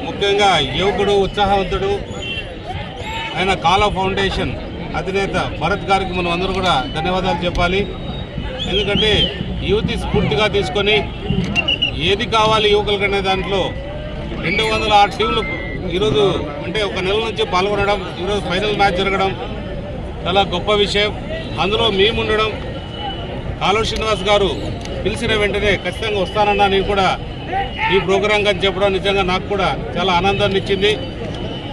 ముఖ్యంగా యువకుడు, ఉత్సాహవంతుడు ఆయన కాలా ఫౌండేషన్ అధినేత భరత్ గారికి మనం అందరూ కూడా ధన్యవాదాలు చెప్పాలి. ఎందుకంటే యువతి స్ఫూర్తిగా తీసుకొని ఏది కావాలి యువకులకనే దాంట్లో 206 టీంలు ఈరోజు అంటే ఒక నెల నుంచి పాల్గొనడం, ఈరోజు ఫైనల్ మ్యాచ్ జరగడం చాలా గొప్ప విషయం. అందులో మేము ఉండడం, కాలువ శ్రీనివాస్ గారు పిలిచిన వెంటనే ఖచ్చితంగా వస్తానన్నా నేను కూడా ఈ ప్రోగ్రాం కానీ చెప్పడం నిజంగా నాకు కూడా చాలా ఆనందాన్ని ఇచ్చింది.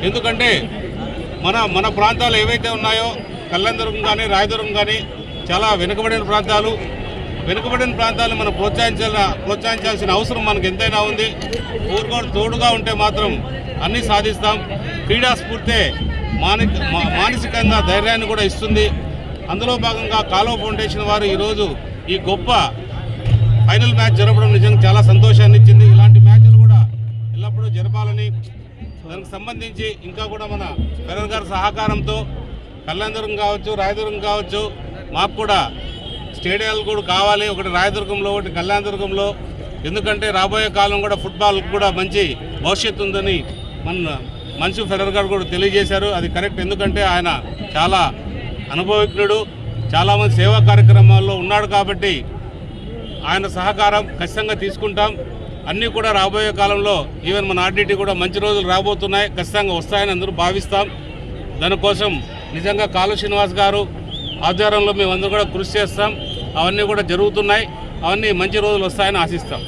ఎందుకంటే మన ప్రాంతాలు ఏవైతే ఉన్నాయో కళ్యాణదుర్గం కానీ రాయదుర్గం కానీ చాలా వెనుకబడిన ప్రాంతాలను మనం ప్రోత్సహించాల్సిన అవసరం మనకు ఎంతైనా ఉంది. తోడుగా ఉంటే మాత్రం అన్నీ సాధిస్తాం. క్రీడా స్ఫూర్తే మానసికంగా ధైర్యాన్ని కూడా ఇస్తుంది. అందులో భాగంగా కాలువ ఫౌండేషన్ వారు ఈరోజు ఈ గొప్ప ఫైనల్ మ్యాచ్ జరపడం నిజంగా చాలా సంతోషాన్ని ఇచ్చింది. ఇలాంటి మ్యాచ్లు కూడా ఎల్లప్పుడూ జరపాలని, దానికి సంబంధించి ఇంకా కూడా మన ఫెడరల్ గారి సహకారంతో కళ్యాణదుర్గం కావచ్చు, రాయదుర్గం కావచ్చు, మాకు కూడా స్టేడియాలు కూడా కావాలి. ఒకటి రాయదుర్గంలో, ఒకటి కళ్యాణదుర్గంలో. ఎందుకంటే రాబోయే కాలం కూడా ఫుట్బాల్ కూడా మంచి భవిష్యత్తు ఉందని మన్సు ఫెడరల్ గారు కూడా తెలియజేశారు. అది కరెక్ట్. ఎందుకంటే ఆయన చాలా అనుభవజ్ఞుడు, చాలామంది సేవా కార్యక్రమాల్లో ఉన్నాడు. కాబట్టి ఆయన సహకారం ఖచ్చితంగా తీసుకుంటాం. అన్నీ కూడా రాబోయే కాలంలో ఈవెన్ మన ఆర్డిటీ కూడా మంచి రోజులు రాబోతున్నాయి, ఖచ్చితంగా వస్తాయని అందరూ భావిస్తాం. దానికోసం నిజంగా కాలువ శ్రీనివాస్ గారు ఆధ్వర్యంలో మేమందరూ కూడా కృషి చేస్తాం. అవన్నీ కూడా జరుగుతున్నాయి. అవన్నీ మంచి రోజులు వస్తాయని ఆశిస్తాం.